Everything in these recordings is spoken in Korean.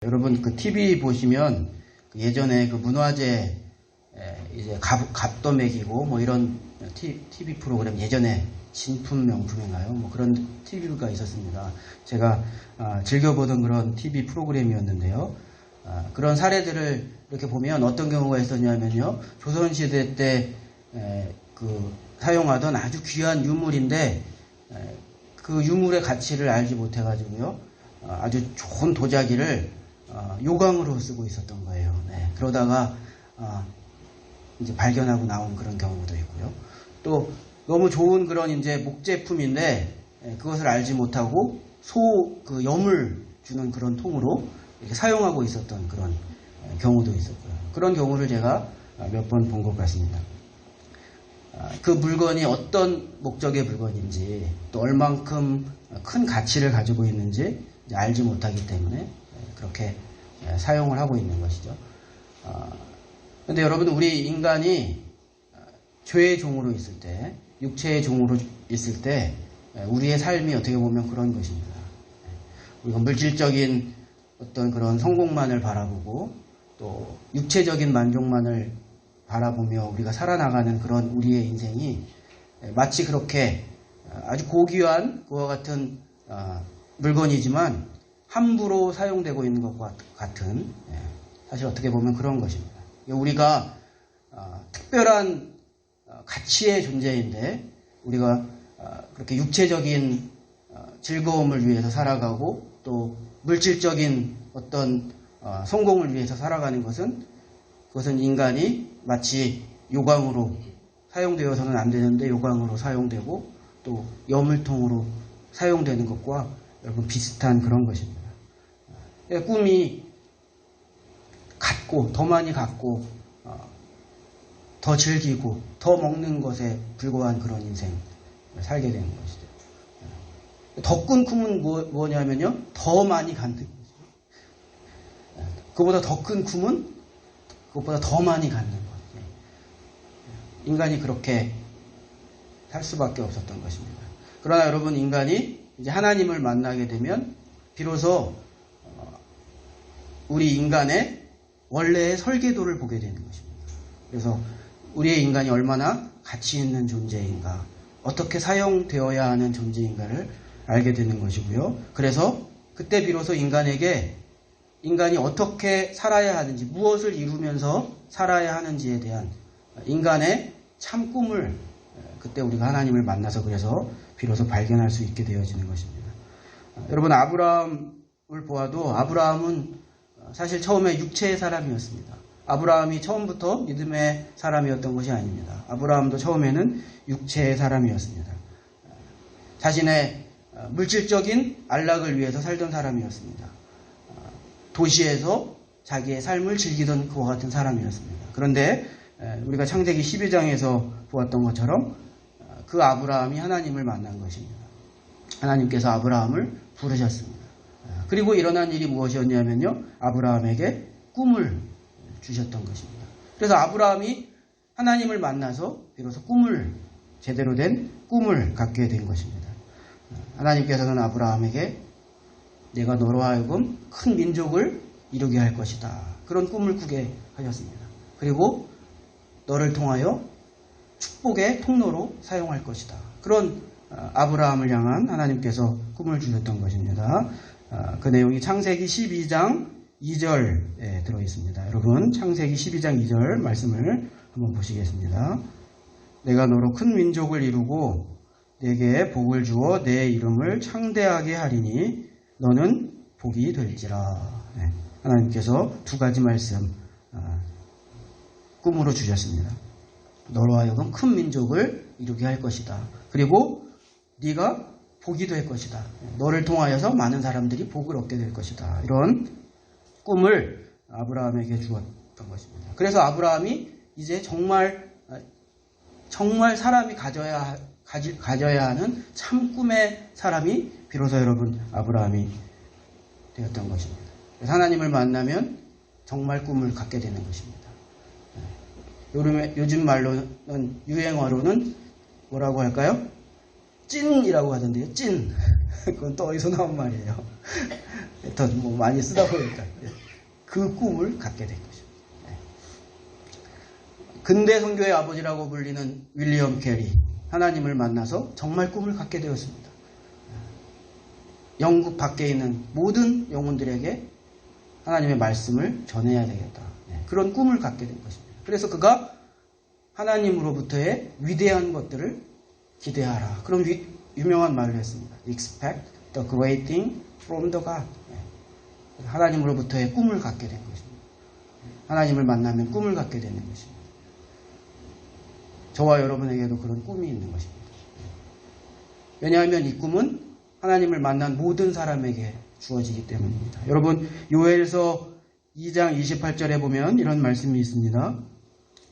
여러분 그 TV 보시면 예전에 그 문화재 이제 값도 매기고 뭐 이런 TV 프로그램 예전에 진품 명품인가요? 뭐 그런 TV가 있었습니다. 제가 즐겨보던 그런 TV 프로그램이었는데요. 그런 사례들을 이렇게 보면 어떤 경우가 있었냐면요. 조선시대 때 그 사용하던 아주 귀한 유물인데 그 유물의 가치를 알지 못해가지고요. 아주 좋은 도자기를 요강으로 쓰고 있었던 거예요. 네, 그러다가 이제 발견하고 나온 그런 경우도 있고요. 또 너무 좋은 그런 이제 목제품인데 그것을 알지 못하고 그 염을 주는 그런 통으로 이렇게 사용하고 있었던 그런 경우도 있었고요. 그런 경우를 제가 몇 번 본 것 같습니다. 그 물건이 어떤 목적의 물건인지 또 얼만큼 큰 가치를 가지고 있는지 알지 못하기 때문에 그렇게 사용을 하고 있는 것이죠. 그런데 여러분 우리 인간이 죄의 종으로 있을 때 육체의 종으로 있을 때 우리의 삶이 어떻게 보면 그런 것입니다. 우리가 물질적인 어떤 그런 성공만을 바라보고 또 육체적인 만족만을 바라보며 우리가 살아나가는 그런 우리의 인생이 마치 그렇게 아주 고귀한 그와 같은 물건이지만 함부로 사용되고 있는 것과 같은 사실 어떻게 보면 그런 것입니다. 우리가 특별한 가치의 존재인데 우리가 그렇게 육체적인 즐거움을 위해서 살아가고 또 물질적인 어떤 성공을 위해서 살아가는 그것은 인간이 마치 요강으로 사용되어서는 안 되는데 요강으로 사용되고 또 여물통으로 사용되는 것과 여러분 비슷한 그런 것입니다. 꿈이 갖고 더 많이 갖고 더 즐기고 더 먹는 것에 불과한 그런 인생을 살게 되는 것이죠. 더 큰 꿈은 뭐냐면요. 더 많이 갖는 거죠. 그보다 더 큰 꿈은 그것보다 더 많이 갖는 것. 인간이 그렇게 살 수밖에 없었던 것입니다. 그러나 여러분 인간이 이제 하나님을 만나게 되면 비로소 우리 인간의 원래의 설계도를 보게 되는 것입니다. 그래서 우리의 인간이 얼마나 가치 있는 존재인가, 어떻게 사용되어야 하는 존재인가를 알게 되는 것이고요. 그래서 그때 비로소 인간이 어떻게 살아야 하는지, 무엇을 이루면서 살아야 하는지에 대한 인간의 참 꿈을 그때 우리가 하나님을 만나서 그래서 비로소 발견할 수 있게 되어지는 것입니다. 여러분 아브라함을 보아도 아브라함은 사실 처음에 육체의 사람이었습니다. 아브라함이 처음부터 믿음의 사람이었던 것이 아닙니다. 아브라함도 처음에는 육체의 사람이었습니다. 자신의 물질적인 안락을 위해서 살던 사람이었습니다. 도시에서 자기의 삶을 즐기던 그와 같은 사람이었습니다. 그런데 우리가 창세기 12장에서 보았던 것처럼 그 아브라함이 하나님을 만난 것입니다. 하나님께서 아브라함을 부르셨습니다. 그리고 일어난 일이 무엇이었냐면요. 아브라함에게 꿈을 주셨던 것입니다. 그래서 아브라함이 하나님을 만나서 비로소 제대로 된 꿈을 갖게 된 것입니다. 하나님께서는 아브라함에게 내가 너로 하여금 큰 민족을 이루게 할 것이다. 그런 꿈을 꾸게 하셨습니다. 그리고 너를 통하여 축복의 통로로 사용할 것이다. 그런 아브라함을 향한 하나님께서 꿈을 주셨던 것입니다. 그 내용이 창세기 12장 2절에 들어있습니다. 여러분 창세기 12장 2절 말씀을 한번 보시겠습니다. 내가 너로 큰 민족을 이루고 내게 복을 주어 내 이름을 창대하게 하리니 너는 복이 될지라. 하나님께서 두 가지 말씀 꿈으로 주셨습니다. 너로 하여금 큰 민족을 이루게 할 것이다. 그리고 네가 복이 될 것이다. 너를 통하여서 많은 사람들이 복을 얻게 될 것이다. 이런 꿈을 아브라함에게 주었던 것입니다. 그래서 아브라함이 이제 정말 사람이 가져야 하는 참 꿈의 사람이 비로소 여러분 아브라함이 되었던 것입니다. 그래서 하나님을 만나면 정말 꿈을 갖게 되는 것입니다. 요즘 말로는 유행어로는 뭐라고 할까요? 찐이라고 하던데요. 찐. 그건 또 어디서 나온 말이에요. 더 뭐 많이 쓰다 보니까 그 꿈을 갖게 된 거죠. 근대 선교의 아버지라고 불리는 윌리엄 캐리, 하나님을 만나서 정말 꿈을 갖게 되었습니다. 영국 밖에 있는 모든 영혼들에게 하나님의 말씀을 전해야 되겠다. 그런 꿈을 갖게 된 것입니다. 그래서 그가 하나님으로부터의 위대한 것들을 기대하라. 그런 유명한 말을 했습니다. Expect the great thing from the God. 하나님으로부터의 꿈을 갖게 된 것입니다. 하나님을 만나면 꿈을 갖게 되는 것입니다. 저와 여러분에게도 그런 꿈이 있는 것입니다. 왜냐하면 이 꿈은 하나님을 만난 모든 사람에게 주어지기 때문입니다. 여러분, 요엘서 2장 28절에 보면 이런 말씀이 있습니다.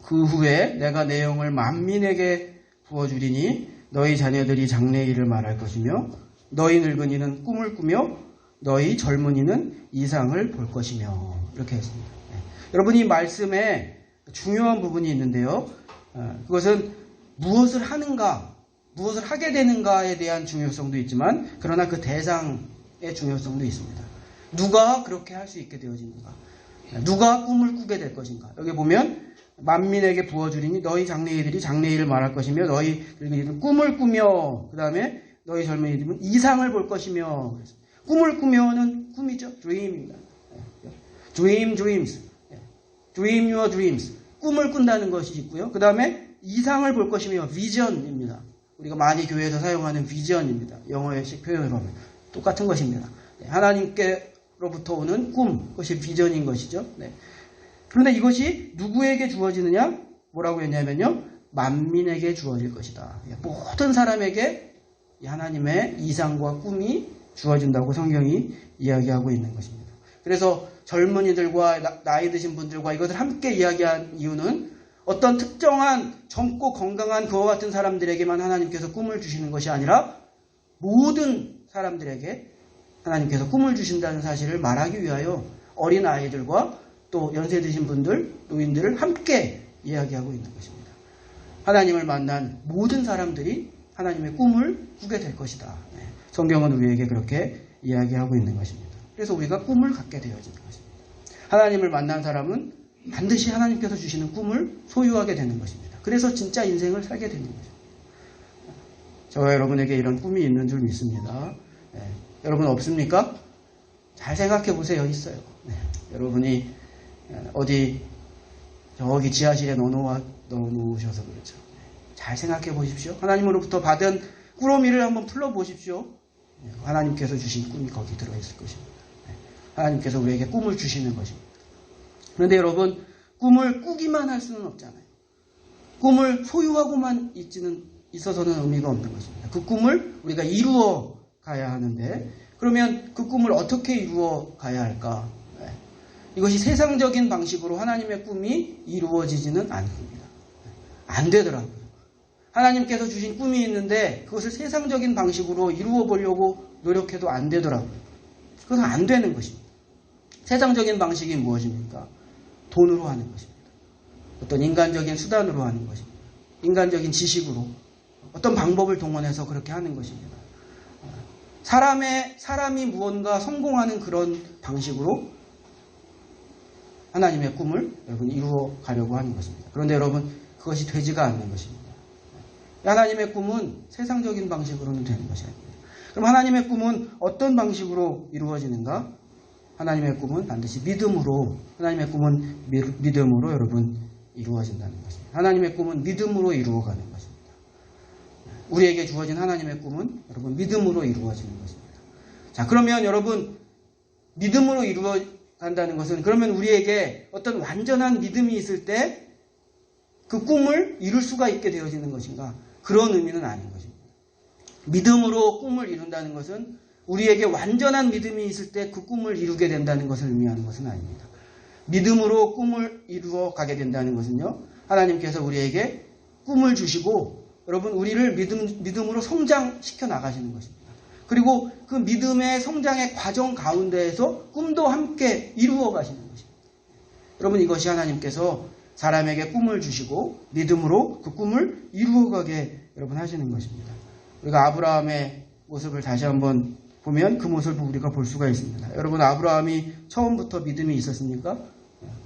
그 후에 내가 내 영을 만민에게 부어주리니 너희 자녀들이 장래일을 말할 것이며 너희 늙은이는 꿈을 꾸며 너희 젊은이는 이상을 볼 것이며, 이렇게 했습니다. 여러분, 이 말씀에 중요한 부분이 있는데요. 그것은 무엇을 하는가, 무엇을 하게 되는가에 대한 중요성도 있지만 그러나 그 대상의 중요성도 있습니다. 누가 그렇게 할 수 있게 되어지는가, 누가 꿈을 꾸게 될 것인가. 여기 보면 만민에게 부어주리니 너희 장래일들이 장래일을 말할 것이며 너희 늙은이들은 꿈을 꾸며, 그 다음에 너희 젊은이들은 이상을 볼 것이며. 꿈을 꾸며는 꿈이죠. dream입니다. dream dreams. dream your dreams. 꿈을 꾼다는 것이 있고요. 그 다음에 이상을 볼 것이며 vision입니다. 우리가 많이 교회에서 사용하는 vision입니다. 영어식 표현으로 하면 똑같은 것입니다. 하나님께로부터 오는 꿈, 그것이 vision인 것이죠. 그런데 이것이 누구에게 주어지느냐? 뭐라고 했냐면요, 만민에게 주어질 것이다. 모든 사람에게 하나님의 이상과 꿈이 주어진다고 성경이 이야기하고 있는 것입니다. 그래서 젊은이들과 나이 드신 분들과 이것을 함께 이야기한 이유는 어떤 특정한 젊고 건강한 그와 같은 사람들에게만 하나님께서 꿈을 주시는 것이 아니라 모든 사람들에게 하나님께서 꿈을 주신다는 사실을 말하기 위하여 어린 아이들과 또 연세 드신 분들, 노인들을 함께 이야기하고 있는 것입니다. 하나님을 만난 모든 사람들이 하나님의 꿈을 꾸게 될 것이다. 성경은 우리에게 그렇게 이야기하고 있는 것입니다. 그래서 우리가 꿈을 갖게 되어지는 것입니다. 하나님을 만난 사람은 반드시 하나님께서 주시는 꿈을 소유하게 되는 것입니다. 그래서 진짜 인생을 살게 되는 것입니다. 저와 여러분에게 이런 꿈이 있는 줄 믿습니다. 여러분 없습니까? 잘 생각해 보세요. 있어요. 여러분이 어디 저기 지하실에 넣어놓으셔서 그렇죠. 잘 생각해 보십시오. 하나님으로부터 받은 꾸러미를 한번 풀어보십시오. 하나님께서 주신 꿈이 거기 들어있을 것입니다. 하나님께서 우리에게 꿈을 주시는 것입니다. 그런데 여러분, 꿈을 꾸기만 할 수는 없잖아요. 꿈을 소유하고만 있어서는 의미가 없는 것입니다. 그 꿈을 우리가 이루어 가야 하는데, 그러면 그 꿈을 어떻게 이루어 가야 할까? 이것이 세상적인 방식으로 하나님의 꿈이 이루어지지는 않습니다. 안 되더라고요. 하나님께서 주신 꿈이 있는데 그것을 세상적인 방식으로 이루어 보려고 노력해도 안 되더라고요. 그것은 안 되는 것입니다. 세상적인 방식이 무엇입니까? 돈으로 하는 것입니다. 어떤 인간적인 수단으로 하는 것입니다. 인간적인 지식으로 어떤 방법을 동원해서 그렇게 하는 것입니다. 사람이 무언가 성공하는 그런 방식으로 하나님의 꿈을 여러분 이루어 가려고 하는 것입니다. 그런데 여러분, 그것이 되지가 않는 것입니다. 하나님의 꿈은 세상적인 방식으로는 되는 것이 아닙니다. 그럼 하나님의 꿈은 어떤 방식으로 이루어지는가? 하나님의 꿈은 반드시 믿음으로, 하나님의 꿈은 믿음으로 여러분 이루어진다는 것입니다. 하나님의 꿈은 믿음으로 이루어가는 것입니다. 우리에게 주어진 하나님의 꿈은 여러분 믿음으로 이루어지는 것입니다. 자, 그러면 여러분, 믿음으로 이루어간다는 것은 그러면 우리에게 어떤 완전한 믿음이 있을 때 그 꿈을 이룰 수가 있게 되어지는 것인가? 그런 의미는 아닌 것입니다. 믿음으로 꿈을 이룬다는 것은 우리에게 완전한 믿음이 있을 때 그 꿈을 이루게 된다는 것을 의미하는 것은 아닙니다. 믿음으로 꿈을 이루어 가게 된다는 것은요, 하나님께서 우리에게 꿈을 주시고 여러분 우리를 믿음으로 성장시켜 나가시는 것입니다. 그리고 그 믿음의 성장의 과정 가운데에서 꿈도 함께 이루어 가시는 것입니다. 여러분, 이것이 하나님께서 사람에게 꿈을 주시고 믿음으로 그 꿈을 이루어가게 여러분 하시는 것입니다. 우리가 아브라함의 모습을 다시 한번 보면 그 모습을 우리가 볼 수가 있습니다. 여러분, 아브라함이 처음부터 믿음이 있었습니까?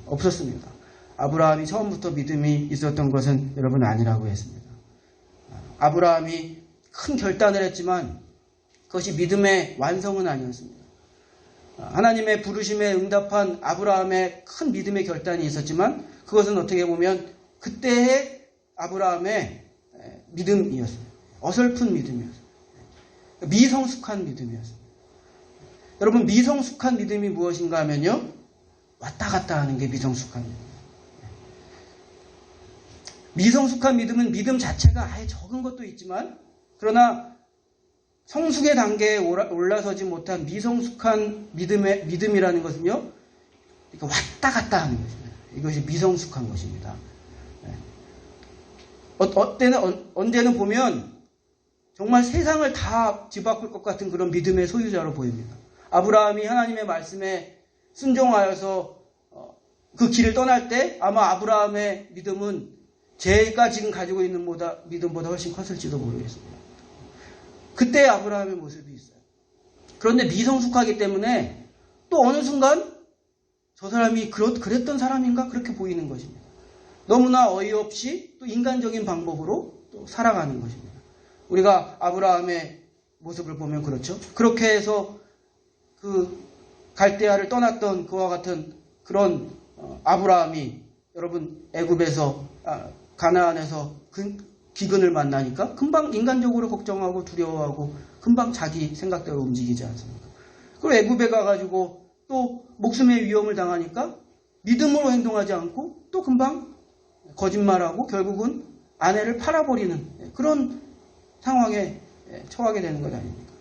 없었습니다. 아브라함이 처음부터 믿음이 있었던 것은 여러분 아니라고 했습니다. 아브라함이 큰 결단을 했지만 그것이 믿음의 완성은 아니었습니다. 하나님의 부르심에 응답한 아브라함의 큰 믿음의 결단이 있었지만 그것은 어떻게 보면 그때의 아브라함의 믿음이었어요. 어설픈 믿음이었어요. 미성숙한 믿음이었어요. 여러분, 미성숙한 믿음이 무엇인가 하면요, 왔다 갔다 하는 게 미성숙한 믿음이에요. 미성숙한 믿음은 믿음 자체가 아예 적은 것도 있지만, 그러나 성숙의 단계에 올라서지 못한 미성숙한 믿음이라는 것은요, 왔다 갔다 하는 것입니다. 이것이 미성숙한 것입니다. 언제는 보면 정말 세상을 다 뒤바꿀 것 같은 그런 믿음의 소유자로 보입니다. 아브라함이 하나님의 말씀에 순종하여서 그 길을 떠날 때 아마 아브라함의 믿음은 제가 지금 가지고 있는 믿음보다 훨씬 컸을지도 모르겠습니다. 그때 아브라함의 모습이 있어요. 그런데 미성숙하기 때문에 또 어느 순간 저 사람이 그랬던 사람인가? 그렇게 보이는 것입니다. 너무나 어이없이 또 인간적인 방법으로 또 살아가는 것입니다. 우리가 아브라함의 모습을 보면 그렇죠. 그렇게 해서 그 갈대아를 떠났던 그와 같은 그런 아브라함이 여러분 애굽에서 가나안에서 기근을 만나니까 금방 인간적으로 걱정하고 두려워하고 금방 자기 생각대로 움직이지 않습니까? 그리고 애굽에 가가지고 또 목숨의 위험을 당하니까 믿음으로 행동하지 않고 또 금방 거짓말하고 결국은 아내를 팔아버리는 그런 상황에 처하게 되는 것 아닙니까?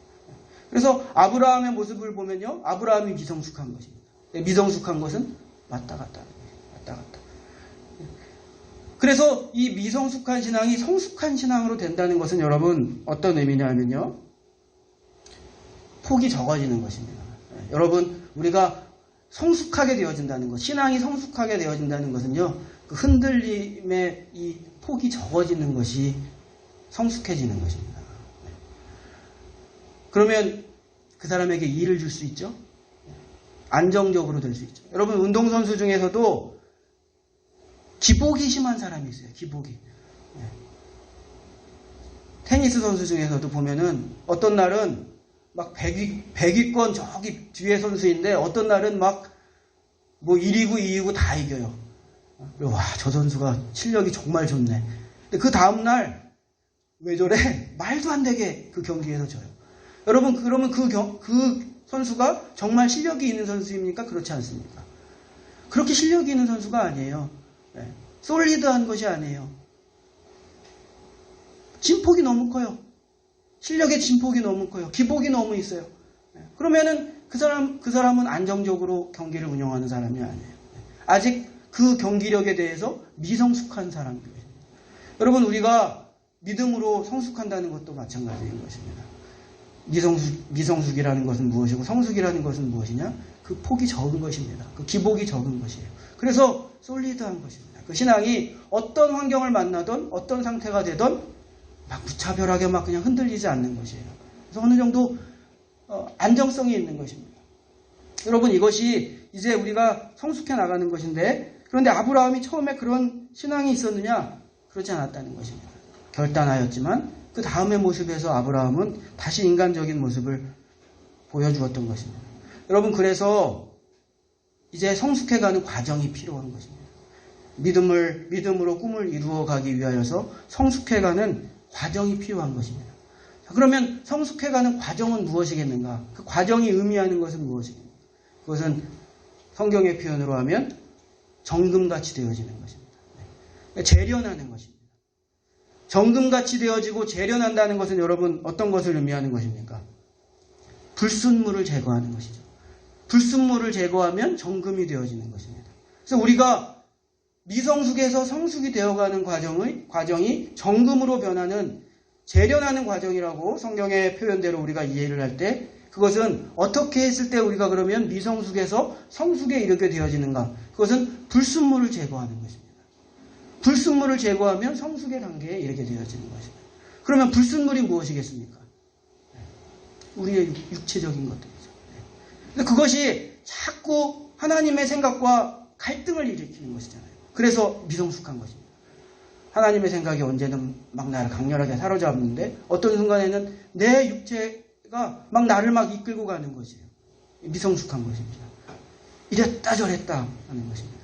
그래서 아브라함의 모습을 보면요, 아브라함이 미성숙한 것입니다. 미성숙한 것은 왔다 갔다 하는 것입니다. 왔다 갔다. 그래서 이 미성숙한 신앙이 성숙한 신앙으로 된다는 것은 여러분 어떤 의미냐면요, 폭이 적어지는 것입니다. 여러분, 우리가 성숙하게 되어진다는 것, 신앙이 성숙하게 되어진다는 것은요, 그 흔들림의 이 폭이 적어지는 것이 성숙해지는 것입니다. 그러면 그 사람에게 일을 줄 수 있죠? 안정적으로 될 수 있죠. 여러분, 운동선수 중에서도 기복이 심한 사람이 있어요. 기복이. 테니스 선수 중에서도 보면은 어떤 날은 막 100위권 저기 뒤에 선수인데 어떤 날은 막 뭐 1위고 2위고 다 이겨요. 와, 저 선수가 실력이 정말 좋네. 근데 그 다음날 왜 저래? 말도 안 되게 그 경기에서 져요. 여러분, 그러면 그 선수가 정말 실력이 있는 선수입니까? 그렇지 않습니까? 그렇게 실력이 있는 선수가 아니에요. 솔리드한 것이 아니에요. 진폭이 너무 커요. 실력의 진폭이 너무 커요. 기복이 너무 있어요. 그러면은 그 사람은 안정적으로 경기를 운영하는 사람이 아니에요. 아직 그 경기력에 대해서 미성숙한 사람들이에요. 여러분, 우리가 믿음으로 성숙한다는 것도 마찬가지인 것입니다. 미성숙이라는 것은 무엇이고 성숙이라는 것은 무엇이냐? 그 폭이 적은 것입니다. 그 기복이 적은 것이에요. 그래서 솔리드한 것입니다. 그 신앙이 어떤 환경을 만나든 어떤 상태가 되든 막 무차별하게 막 그냥 흔들리지 않는 것이에요. 그래서 어느 정도 안정성이 있는 것입니다. 여러분, 이것이 이제 우리가 성숙해 나가는 것인데, 그런데 아브라함이 처음에 그런 신앙이 있었느냐? 그렇지 않았다는 것입니다. 결단하였지만 그 다음의 모습에서 아브라함은 다시 인간적인 모습을 보여주었던 것입니다. 여러분, 그래서 이제 성숙해가는 과정이 필요한 것입니다. 믿음으로 꿈을 이루어가기 위하여서 성숙해가는 과정이 필요한 것입니다. 자, 그러면 성숙해가는 과정은 무엇이겠는가? 그 과정이 의미하는 것은 무엇이겠는가? 그것은 성경의 표현으로 하면 정금같이 되어지는 것입니다. 재련하는 것입니다. 정금같이 되어지고 재련한다는 것은 여러분 어떤 것을 의미하는 것입니까? 불순물을 제거하는 것이죠. 불순물을 제거하면 정금이 되어지는 것입니다. 그래서 우리가 미성숙에서 성숙이 되어가는 과정이 정금으로 변하는 재련하는 과정이라고 성경의 표현대로 우리가 이해를 할 때, 그것은 어떻게 했을 때 우리가 그러면 미성숙에서 성숙에 이르게 되어지는가? 그것은 불순물을 제거하는 것입니다. 불순물을 제거하면 성숙의 단계에 이르게 되어지는 것입니다. 그러면 불순물이 무엇이겠습니까? 우리의 육체적인 것들이죠. 근데 그것이 자꾸 하나님의 생각과 갈등을 일으키는 것이잖아요. 그래서 미성숙한 것입니다. 하나님의 생각이 언제는 막 나를 강렬하게 사로잡는데 어떤 순간에는 내 육체가 막 나를 막 이끌고 가는 것이에요. 미성숙한 것입니다. 이랬다 저랬다 하는 것입니다.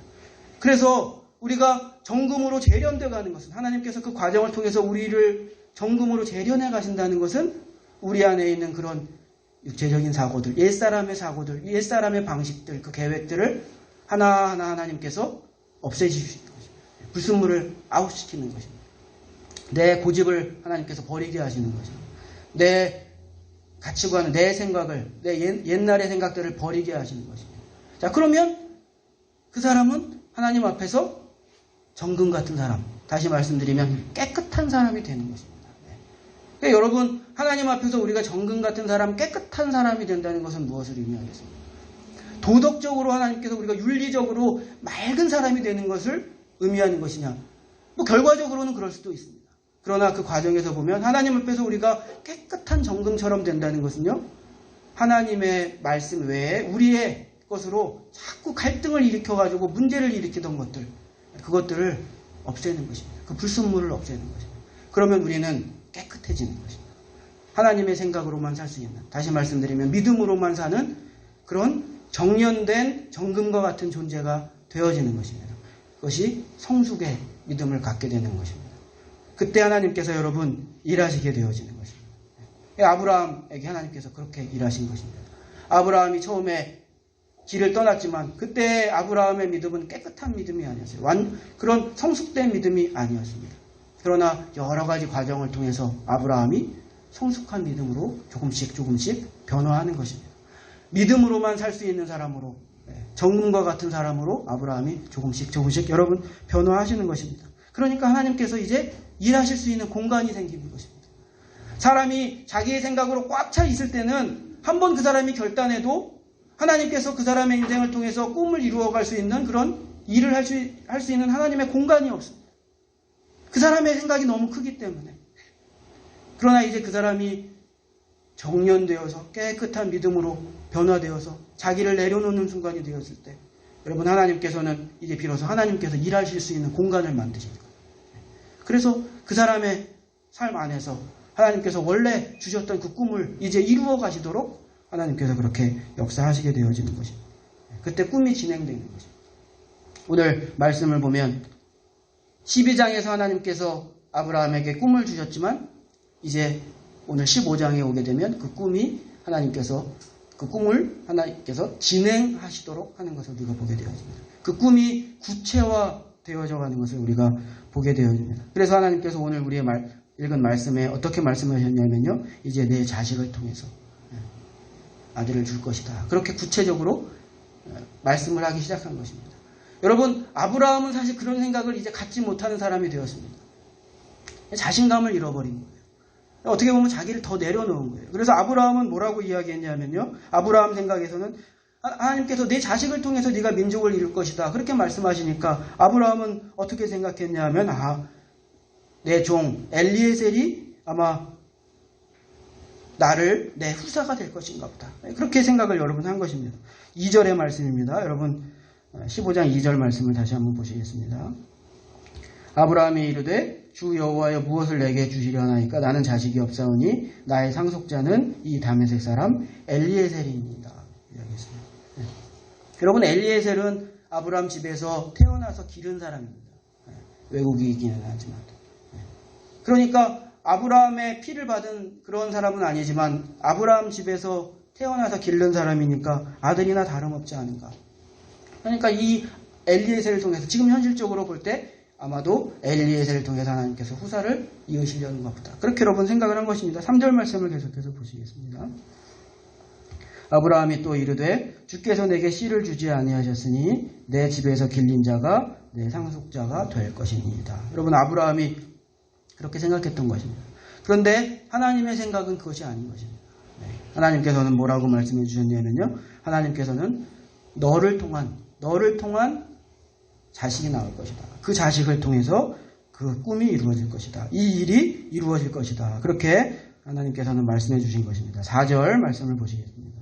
그래서 우리가 정금으로 재련되어 가는 것은, 하나님께서 그 과정을 통해서 우리를 정금으로 재련해 가신다는 것은 우리 안에 있는 그런 육체적인 사고들, 옛사람의 사고들, 옛사람의 방식들, 그 계획들을 하나하나 하나님께서 없애주시는 것입니다. 불순물을 아웃시키는 것입니다. 내 고집을 하나님께서 버리게 하시는 것입니다. 내 가치관, 내 생각을, 내 옛날의 생각들을 버리게 하시는 것입니다. 자, 그러면 그 사람은 하나님 앞에서 정금 같은 사람, 다시 말씀드리면 깨끗한 사람이 되는 것입니다. 그러니까 여러분, 하나님 앞에서 우리가 정금 같은 사람, 깨끗한 사람이 된다는 것은 무엇을 의미하겠습니까? 도덕적으로 하나님께서 우리가 윤리적으로 맑은 사람이 되는 것을 의미하는 것이냐? 뭐 결과적으로는 그럴 수도 있습니다. 그러나 그 과정에서 보면 하나님 앞에서 우리가 깨끗한 정금처럼 된다는 것은요, 하나님의 말씀 외에 우리의 것으로 자꾸 갈등을 일으켜가지고 문제를 일으키던 것들, 그것들을 없애는 것입니다. 그 불순물을 없애는 것입니다. 그러면 우리는 깨끗해지는 것입니다. 하나님의 생각으로만 살 수 있는, 다시 말씀드리면 믿음으로만 사는 그런 정련된 정금과 같은 존재가 되어지는 것입니다. 그것이 성숙의 믿음을 갖게 되는 것입니다. 그때 하나님께서 여러분 일하시게 되어지는 것입니다. 아브라함에게 하나님께서 그렇게 일하신 것입니다. 아브라함이 처음에 길을 떠났지만 그때 아브라함의 믿음은 깨끗한 믿음이 아니었어요. 그런 성숙된 믿음이 아니었습니다. 그러나 여러 가지 과정을 통해서 아브라함이 성숙한 믿음으로 조금씩 변화하는 것입니다. 믿음으로만 살 수 있는 사람으로, 정금과 같은 사람으로 아브라함이 조금씩 여러분 변화하시는 것입니다. 그러니까 하나님께서 이제 일하실 수 있는 공간이 생기는 것입니다. 사람이 자기의 생각으로 꽉 차 있을 때는 한번 그 사람이 결단해도 하나님께서 그 사람의 인생을 통해서 꿈을 이루어갈 수 있는 그런 일을 할 수 있는 하나님의 공간이 없습니다. 그 사람의 생각이 너무 크기 때문에. 그러나 이제 그 사람이 정련되어서 깨끗한 믿음으로 변화되어서 자기를 내려놓는 순간이 되었을 때, 여러분 하나님께서는 이제 비로소 하나님께서 일하실 수 있는 공간을 만드신 거예요. 그래서 그 사람의 삶 안에서 하나님께서 원래 주셨던 그 꿈을 이제 이루어 가시도록 하나님께서 그렇게 역사하시게 되어지는 것입니다. 그때 꿈이 진행되는 것입니다. 오늘 말씀을 보면 12장에서 하나님께서 아브라함에게 꿈을 주셨지만 이제 오늘 15장에 오게 되면 그 꿈이 그 꿈을 하나님께서 진행하시도록 하는 것을 우리가 보게 되어집니다. 그 꿈이 구체화되어져 가는 것을 우리가 보게 되어집니다. 그래서 하나님께서 오늘 우리의 읽은 말씀에 어떻게 말씀하셨냐면요, 이제 내 자식을 통해서 아들을 줄 것이다. 그렇게 구체적으로 말씀을 하기 시작한 것입니다. 여러분, 아브라함은 사실 그런 생각을 이제 갖지 못하는 사람이 되었습니다. 자신감을 잃어버린 거예요. 어떻게 보면 자기를 더 내려놓은 거예요. 그래서 아브라함은 뭐라고 이야기했냐면요, 아브라함 생각에서는 하나님께서 내 자식을 통해서 네가 민족을 이룰 것이다. 그렇게 말씀하시니까 아브라함은 어떻게 생각했냐면, 내 종 엘리에셀이 아마 나를 내 후사가 될 것인가 보다. 그렇게 생각을 여러분 한 것입니다. 2절의 말씀입니다. 여러분 15장 2절 말씀을 다시 한번 보시겠습니다. 아브라함이 이르되 주 여호와여 무엇을 내게 주시려 하나이까? 나는 자식이 없사오니 나의 상속자는 이 다메섹 사람 엘리에셀입니다. 이야기했습니다. 여러분, 엘리에셀은 아브라함 집에서 태어나서 기른 사람입니다. 외국이기는 하지만. 그러니까 아브라함의 피를 받은 그런 사람은 아니지만 아브라함 집에서 태어나서 기른 사람이니까 아들이나 다름없지 않은가. 그러니까 이 엘리에셀을 통해서 지금 현실적으로 볼 때 아마도 엘리에셀을 통해서 하나님께서 후사를 이으시려는 것보다, 그렇게 여러분 생각을 한 것입니다. 3절 말씀을 계속해서 보시겠습니다. 아브라함이 또 이르되 주께서 내게 씨를 주지 아니하셨으니 내 집에서 길린 자가 내 상속자가 될 것이니이다. 여러분, 아브라함이 그렇게 생각했던 것입니다. 그런데 하나님의 생각은 그것이 아닌 것입니다. 하나님께서는 뭐라고 말씀해 주셨냐면요, 하나님께서는 너를 통한 자식이 나올 것이다. 그 자식을 통해서 그 꿈이 이루어질 것이다. 이 일이 이루어질 것이다. 그렇게 하나님께서는 말씀해 주신 것입니다. 4절 말씀을 보시겠습니다.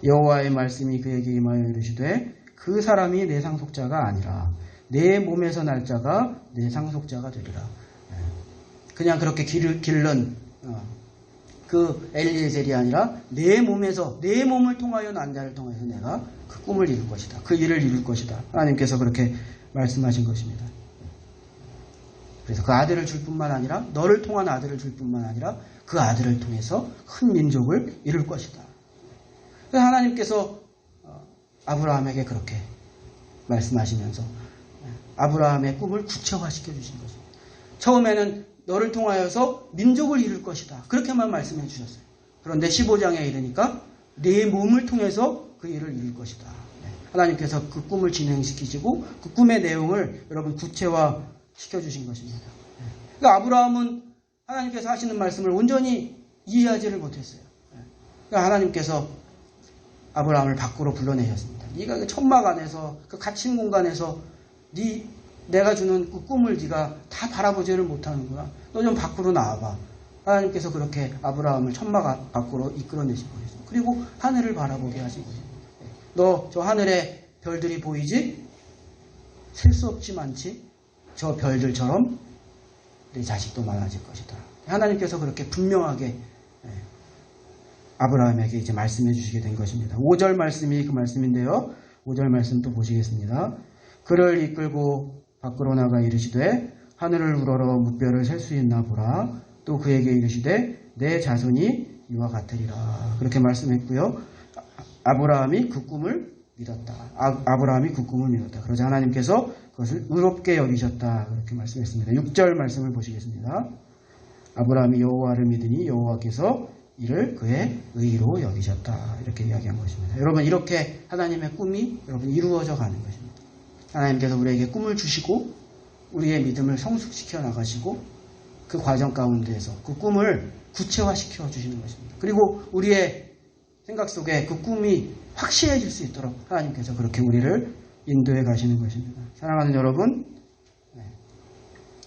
여호와의 말씀이 그에게 임하여 이르시되 그 사람이 내 상속자가 아니라 내 몸에서 날 자가 내 상속자가 되리라. 그냥 그렇게 기른 그 엘리에셀이 아니라 내 몸에서, 내 몸을 통하여 난 자를 통해서 내가 그 꿈을 이룰 것이다. 그 일을 이룰 것이다. 하나님께서 그렇게 말씀하신 것입니다. 그래서 그 아들을 줄 뿐만 아니라, 너를 통한 아들을 줄 뿐만 아니라 그 아들을 통해서 큰 민족을 이룰 것이다. 그래서 하나님께서 아브라함에게 그렇게 말씀하시면서 아브라함의 꿈을 구체화시켜 주신 것입니다. 처음에는 너를 통하여서 민족을 이룰 것이다. 그렇게만 말씀해 주셨어요. 그런데 15장에 이르니까 내 몸을 통해서 그 일을 이룰 것이다. 하나님께서 그 꿈을 진행시키시고 그 꿈의 내용을 여러분 구체화시켜 주신 것입니다. 그러니까 아브라함은 하나님께서 하시는 말씀을 온전히 이해하지를 못했어요. 그러니까 하나님께서 아브라함을 밖으로 불러내셨습니다. 네가 그 천막 안에서 그 갇힌 공간에서 내가 주는 그 꿈을 네가 다 바라보지를 못하는구나. 너 좀 밖으로 나와봐. 하나님께서 그렇게 아브라함을 천막 밖으로 이끌어내신 거예요. 그리고 하늘을 바라보게 하신 거예요. 너 저 하늘에 별들이 보이지? 셀 수 없지 많지? 저 별들처럼 내 자식도 많아질 것이다. 하나님께서 그렇게 분명하게 아브라함에게 이제 말씀해 주시게 된 것입니다. 5절 말씀이 그 말씀인데요. 5절 말씀 또 보시겠습니다. 그를 이끌고 밖으로 나가 이르시되 하늘을 우러러 무뼈를 셀 수 있나 보라. 또 그에게 이르시되 내 자손이 이와 같으리라. 그렇게 말씀했고요. 아브라함이 그 꿈을 믿었다. 아브라함이 그 꿈을 믿었다. 그러자 하나님께서 그것을 의롭게 여기셨다. 그렇게 말씀했습니다. 6절 말씀을 보시겠습니다. 아브라함이 여호와를 믿으니 여호와께서 이를 그의 의로 여기셨다. 이렇게 이야기한 것입니다. 여러분 이렇게 하나님의 꿈이 여러분 이루어져 가는 것입니다. 하나님께서 우리에게 꿈을 주시고 우리의 믿음을 성숙시켜 나가시고 그 과정 가운데에서 그 꿈을 구체화시켜 주시는 것입니다. 그리고 우리의 생각 속에 그 꿈이 확실해질 수 있도록 하나님께서 그렇게 우리를 인도해 가시는 것입니다. 사랑하는 여러분,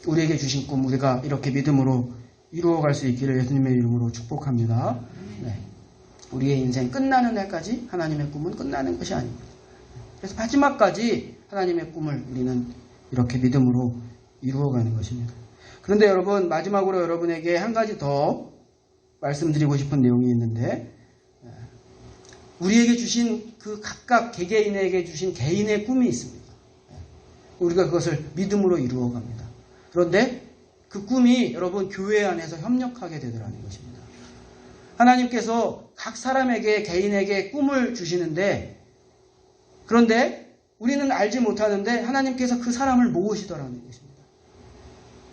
우리에게 주신 꿈 우리가 이렇게 믿음으로 이루어갈 수 있기를 예수님의 이름으로 축복합니다. 우리의 인생 끝나는 날까지 하나님의 꿈은 끝나는 것이 아닙니다. 그래서 마지막까지 하나님의 꿈을 우리는 이렇게 믿음으로 이루어가는 것입니다. 그런데 여러분 마지막으로 여러분에게 한 가지 더 말씀드리고 싶은 내용이 있는데 우리에게 주신 그 각각 개개인에게 주신 개인의 꿈이 있습니다. 우리가 그것을 믿음으로 이루어갑니다. 그런데 그 꿈이 여러분 교회 안에서 협력하게 되더라는 것입니다. 하나님께서 각 사람에게 개인에게 꿈을 주시는데 그런데 우리는 알지 못하는데 하나님께서 그 사람을 모으시더라는 것입니다.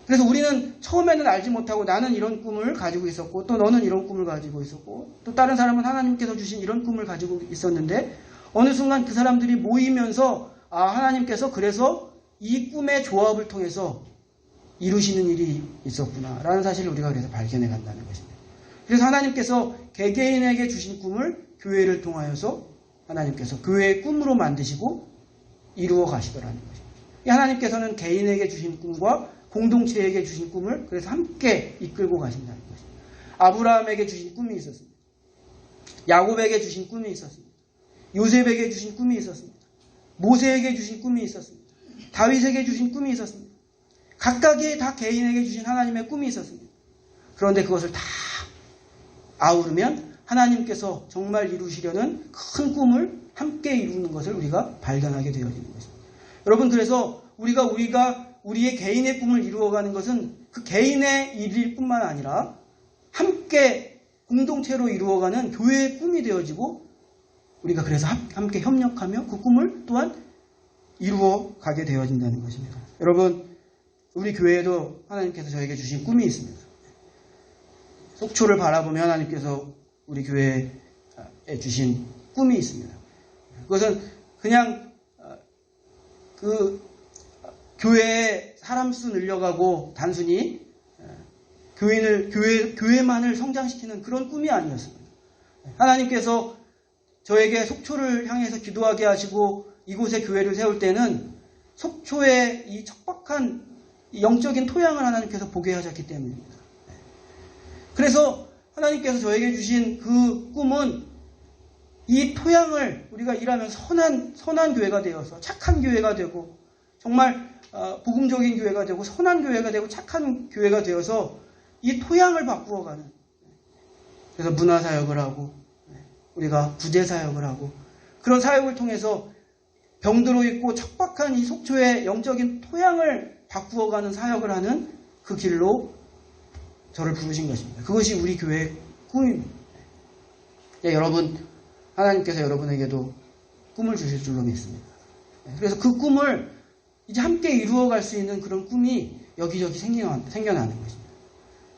그래서 우리는 처음에는 알지 못하고 나는 이런 꿈을 가지고 있었고 또 너는 이런 꿈을 가지고 있었고 또 다른 사람은 하나님께서 주신 이런 꿈을 가지고 있었는데 어느 순간 그 사람들이 모이면서 하나님께서 그래서 이 꿈의 조합을 통해서 이루시는 일이 있었구나 라는 사실을 우리가 그래서 발견해 간다는 것입니다. 그래서 하나님께서 개개인에게 주신 꿈을 교회를 통하여서 하나님께서 교회의 꿈으로 만드시고 이루어 가시더라는 것입니다. 하나님께서는 개인에게 주신 꿈과 공동체에게 주신 꿈을 그래서 함께 이끌고 가신다는 것입니다. 아브라함에게 주신 꿈이 있었습니다. 야곱에게 주신 꿈이 있었습니다. 요셉에게 주신 꿈이 있었습니다. 모세에게 주신 꿈이 있었습니다. 다윗에게 주신 꿈이 있었습니다. 각각의 다 개인에게 주신 하나님의 꿈이 있었습니다. 그런데 그것을 다 아우르면 하나님께서 정말 이루시려는 큰 꿈을 함께 이루는 것을 우리가 발견하게 되어지는 것입니다. 여러분 그래서 우리가 우리의 개인의 꿈을 이루어가는 것은 그 개인의 일일 뿐만 아니라 함께 공동체로 이루어가는 교회의 꿈이 되어지고 우리가 그래서 함께 협력하며 그 꿈을 또한 이루어가게 되어진다는 것입니다. 여러분 우리 교회에도 하나님께서 저에게 주신 꿈이 있습니다. 속초를 바라보며 하나님께서 우리 교회에 주신 꿈이 있습니다. 그것은 그냥 그 교회에 사람 수 늘려가고 단순히 교회만을 성장시키는 그런 꿈이 아니었습니다. 하나님께서 저에게 속초를 향해서 기도하게 하시고 이곳에 교회를 세울 때는 속초의 이 척박한 영적인 토양을 하나님께서 보게 하셨기 때문입니다. 그래서 하나님께서 저에게 주신 그 꿈은 이 토양을 우리가 일하면서 선한 교회가 되어서 착한 교회가 되고 정말 복음적인 교회가 되고 선한 교회가 되고 착한 교회가 되어서 이 토양을 바꾸어가는, 그래서 문화사역을 하고 우리가 구제사역을 하고 그런 사역을 통해서 병들어 있고 척박한 이 속초의 영적인 토양을 바꾸어가는 사역을 하는 그 길로 저를 부르신 것입니다. 그것이 우리 교회의 꿈입니다. 여러분, 하나님께서 여러분에게도 꿈을 주실 줄로 믿습니다. 그래서 그 꿈을 이제 함께 이루어갈 수 있는 그런 꿈이 여기저기 생겨나는 것입니다.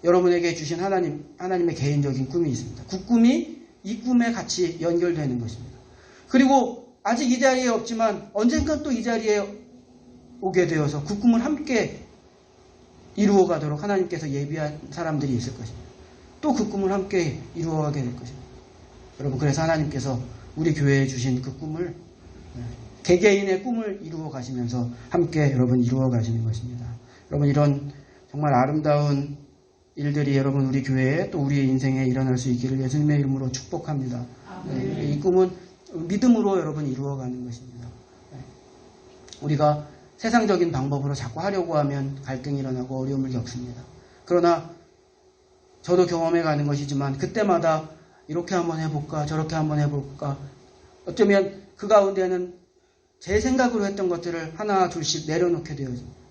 여러분에게 주신 하나님의 개인적인 꿈이 있습니다. 그 꿈이 이 꿈에 같이 연결되는 것입니다. 그리고 아직 이 자리에 없지만 언젠간 또 이 자리에 오게 되어서 그 꿈을 함께 이루어가도록 하나님께서 예비한 사람들이 있을 것입니다. 또 그 꿈을 함께 이루어가게 될 것입니다. 여러분, 그래서 하나님께서 우리 교회에 주신 그 꿈을, 개개인의 꿈을 이루어 가시면서 함께 여러분 이루어 가시는 것입니다. 여러분, 이런 정말 아름다운 일들이 여러분 우리 교회에 또 우리의 인생에 일어날 수 있기를 예수님의 이름으로 축복합니다. 이 꿈은 믿음으로 여러분 이루어가는 것입니다. 우리가 세상적인 방법으로 자꾸 하려고 하면 갈등이 일어나고 어려움을 겪습니다. 그러나 저도 경험해 가는 것이지만 그때마다 이렇게 한번 해볼까 저렇게 한번 해볼까, 어쩌면 그 가운데는 제 생각으로 했던 것들을 하나 둘씩 내려놓게 되어집니다.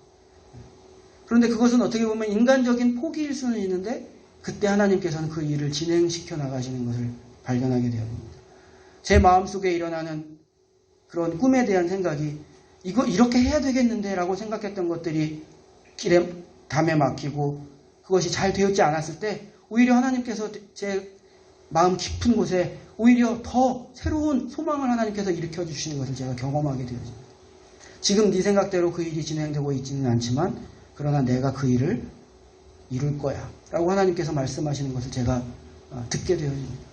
그런데 그것은 어떻게 보면 인간적인 포기일 수는 있는데 그때 하나님께서는 그 일을 진행시켜 나가시는 것을 발견하게 되어집니다. 제 마음속에 일어나는 그런 꿈에 대한 생각이 이거 이렇게 해야 되겠는데 라고 생각했던 것들이 길에 담에 막히고 그것이 잘 되었지 않았을 때 오히려 하나님께서 제 마음 깊은 곳에 오히려 더 새로운 소망을 하나님께서 일으켜 주시는 것을 제가 경험하게 되어집니다. 지금 네 생각대로 그 일이 진행되고 있지는 않지만 그러나 내가 그 일을 이룰 거야 라고 하나님께서 말씀하시는 것을 제가 듣게 되어집니다.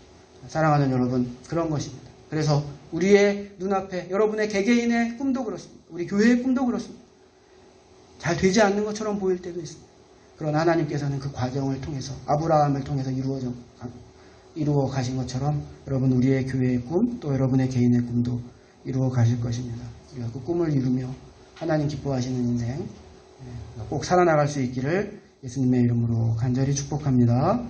사랑하는 여러분, 그런 것입니다. 그래서 우리의 눈앞에 여러분의 개개인의 꿈도 그렇습니다. 우리 교회의 꿈도 그렇습니다. 잘 되지 않는 것처럼 보일 때도 있습니다. 그러나 하나님께서는 그 과정을 통해서 아브라함을 통해서 이루어 가신 것처럼 여러분 우리의 교회의 꿈 또 여러분의 개인의 꿈도 이루어 가실 것입니다. 우리가 그 꿈을 이루며 하나님 기뻐하시는 인생 꼭 살아나갈 수 있기를 예수님의 이름으로 간절히 축복합니다.